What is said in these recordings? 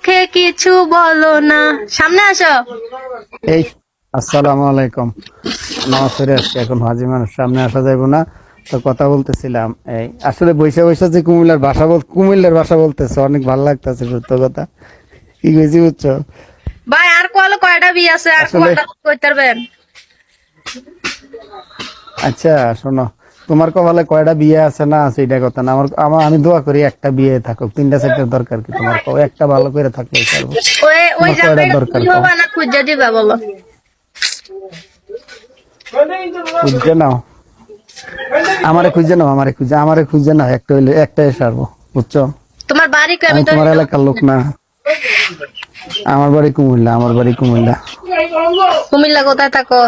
মুখে কিছু বলো না। সামনে আসো। এই আসসালামু আলাইকুম। নামাজ পড়ে আসছি, এখন হাজি মানুষ, সামনে আসা যাইব না তো। কথা বলতেছিলাম, এই আসলে বৈশা বৈশা যে কুমিল্লার ভাষা বলতেছে, অনেক ভালো লাগতেছে। সত্য কথা কি কইছি বুঝছো? ভাই আর কয়টা বিয়ে আছে, আর আসলে কয়টা কইতে পারবেন? আচ্ছা শোনো, তোমার কপালে কয়টা বিয়ে আছে না আছে এটা কথা না। আমি দোয়া করি একটা বিয়ে থাকুক, তিনটা চারটার দরকার কি তোমার? কও একটা ভালো করে থাকলেই পারবো। ওই তোমার কয়টার জামাইটা দরকার তুমি কও? হবা না খুঁজে দিবা বলো? খুঁজে নাও, আমারে খুঁজে নাও, একটা হইলে একটাই সারবো, বুঝছো? তোমার বাড়ি কই? আমি আমি তো তোমার এলাকার লোক না। আমার বাড়ি কুমিল্লা। কুমিল্লা কোথায় থাকো?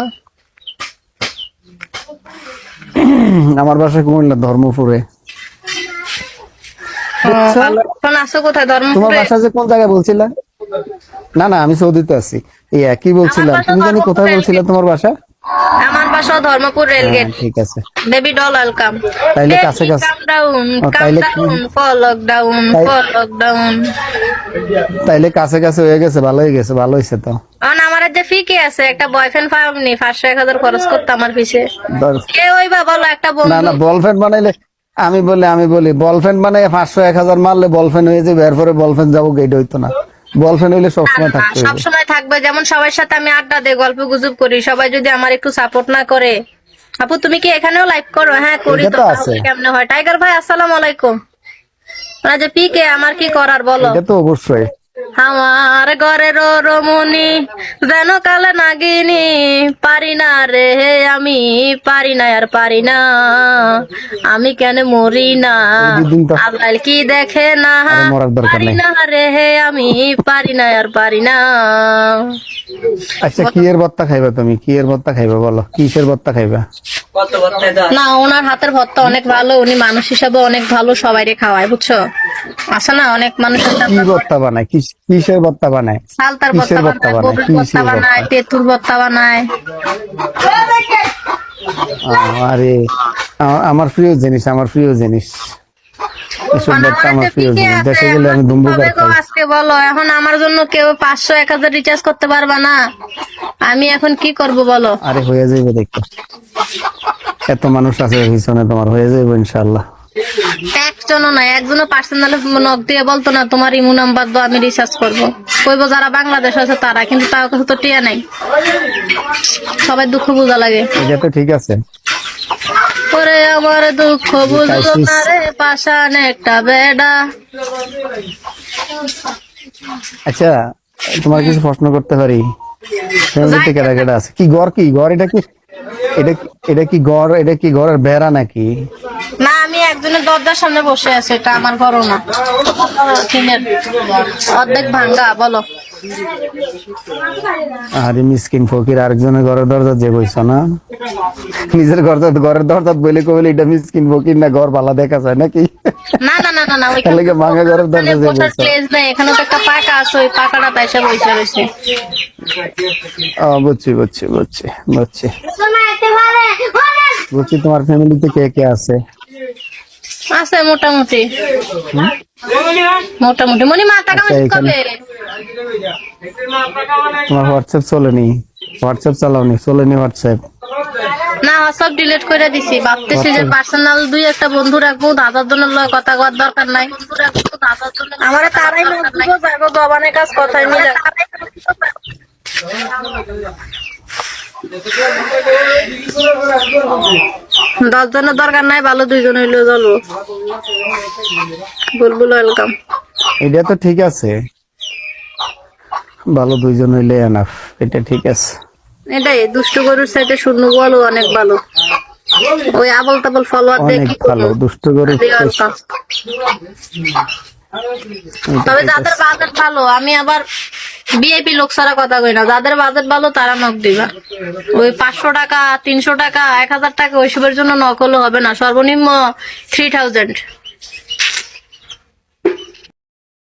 আমার বাসা কুমিল্লা, ধর্মপুরে, বুঝছো? এখন আসো কোথায়? তোমার ধর্মপুরে? বাসা যে কোন জায়গায় বলছিলা? না না, আমি সৌদিতে আছি। কি আমার বলছিলাম, বাসা তুমি জানি ধর্মপুর কোথায় বলছিলা রেলগেট। তোমার বাসা? আমার বাসা ধর্মপুর হ্যাঁ রেলগেট। ঠিক আছে। Baby doll welcome. তাইলে বেবি কাছে কাছে কাম ডাউন, ও, কাম তাইলে ডাউন, ফর লকডাউন, তাই ফর লকডাউন। তাইলে কাছে কাছে হয়ে গেছে, ভালো হয়ে গেছে, ভালো হয়েছে তো। কারণ আমার যে ফিকে আছে, একটা বয়ফ্রেন্ড পাওনি, 500-1000 খরচ করতে আমার পিছে। দর- কে ওই বা বলো একটা না বন্ধু। না, বলফ্রেন্ড বানাইলে আমি বলি বলফ্রেন্ড বানাই 500-1000 মারলে বলফ্রেন্ড হয়ে যাবে, এরপরে বলফ্রেন্ড যাবো, এটা হইতো না। বলফ্রেন্ড হইলে সবসময় থাকতে সব হবে। সময় থাকবে, যেমন সবার সাথে আমি আড্ডা দেই, গল্প গুজব করি, সবাই যদি আমার একটু সাপোর্ট না করে। আপু তুমি কি এখানেও লাইভ করো? হ্যাঁ করি এটা তো, তো আছে, তাহলে কেমনে হয়? টাইগার ভাই আসসালামু আলাইকুম। ওরা যে পিকে, আমার কি করার বলো? এটা তো অবশ্যই। আমার ঘরের রমণী যেন কালে নাগিনী, পারি না রে আমি, পারি না আর পারি না, আমি কেন মরি না, এই দুদিন তো আল্লাহ কি দেখে না, আরে মরার দরকার পারি নেই। না রে আমি, পারি না আর পারি না। আচ্ছা, কি এর ভর্তা খাইবা তুমি? কি এর ভর্তা খাইবা বলো, কিসের ভর্তা খাইবা? না, ওনার হাতের ভর্তা অনেক ভালো, উনি মানুষ হিসাবে অনেক ভালো, সবাইরে খাওয়ায়, বুঝছো? আছে না অনেক মানুষের কি ভর্তা বানায়? কিসের ভর্তা বানায়? সালতার ভর্তা কিসের ভর্তা বানায়, বানায়? ববির ভর্তা কিসের ভর্তা? বানায়, তেঁতুল ভর্তা বানায়। আরে আমার প্রিয় জিনিস, আমার প্রিয় জিনিস, এসব মানে ভর্তা আমার আমার যে প্রিয় পিকে জিনিস। আছে, দেশে গেলে আমার আমি কি হবে দুম্বুকার গো খাই। আজকে বলো? এখন আমার জন্য কেউ 500-1000 রিচার্জ করতে পারবা না, আমি এখন কি করব বলো? আরে হয়ে যাইবে দেখো, এত মানুষ আছে পিছনে, তোমার হয়ে যাইবে ইনশাআল্লাহ। একজনও নাই, একজনও পার্সোনালি নক দিয়ে বলতো না তোমার ইমু নাম্বার দাও, আমি রিচার্জ করবো। কইবো যারা বাংলাদেশ আছে তারা, কিন্তু তার কাছে তো টিয়া নাই। সবাই দুঃখ বোঝা লাগে। এটা তো ঠিক আছে। ওরে আমার দুঃখ যে বুঝলো ক্রাইসিস, না রে, পাশান একটা বেডা। আচ্ছা তোমার কিছু প্রশ্ন করতে পারি? ফ্যামিলিতে কেডা কেডা আছে? কি ঘর, কি ঘর এটা? কি এটা কি ঘরের বেড়া নাকি? না, আমি একজনের দরজার সামনে বসে আছি, এটা আমার ঘরও না। টিনের অর্ধেক ভাঙ্গা, বলো। আরে মিসকিন ফকির, আরেকজনের ঘরের দরজা যে বইছ না, নিজের ঘরের দরজা বলে কইলে এটা মিসকিন ফকির না, ঘর ভালো দেখা যায় নাকি? না না না না না, তাহলে কি ভাঙা ঘরের দরজা যে বসার বইছ? প্লেস নেই, এখানে তো একটা পাকা আছে, ওই পাকাটা তাইসা বসে রয়েছে। বুঝছি বুঝছি বুঝছি বুঝছি বুঝছি। তোমার ফ্যামিলিতে কে কে আছে? আছে মোটামুটি। হুম? মোটামুটি মনি মাথা আচ্ছা, কামাইছে এখানে কবে? তোমার হোয়াটসঅ্যাপ চলেনি? হোয়াটসঅ্যাপ চালাওনি? চলেনি হোয়াটসঅ্যাপ? না, সব ডিলিট করে দিছি, ভাবতেছি যে হোয়াটসঅ্যাপ পার্সোনাল দুই একটা বন্ধু রাখবো, দাদার জন্য কথা কওয়ার দরকার নাই। আমার তারাই লোক দিব, যাবো জবানের কাজ কথাই মিলে। 10 জনের দরকার নাই, ভালো 2 জন হইলেও চলো। বুলবুল ওয়েলকাম। এটা তো ঠিক আছে, ভালো দুইজন হইলে এনাফ, এটা ঠিক আছে। এটাই দুষ্টু গরুর সাইডে শূন্য বলো অনেক ভালো। ওই আবল তাবল ফলোয়ার দিয়ে অনেক কি ভালো, করবো? দুষ্ট করে। তবে যাদের বাজেট ভালো, আমি আবার ভিআইপি লোক ছাড়া কথা কই না, যাদের বাজেট ভালো তারা নক দিবা। ওই 500 টাকা, 300 টাকা, 1000 টাকা ওইসবের জন্য নক হলে হবে না, সর্বনিম্ন 3000।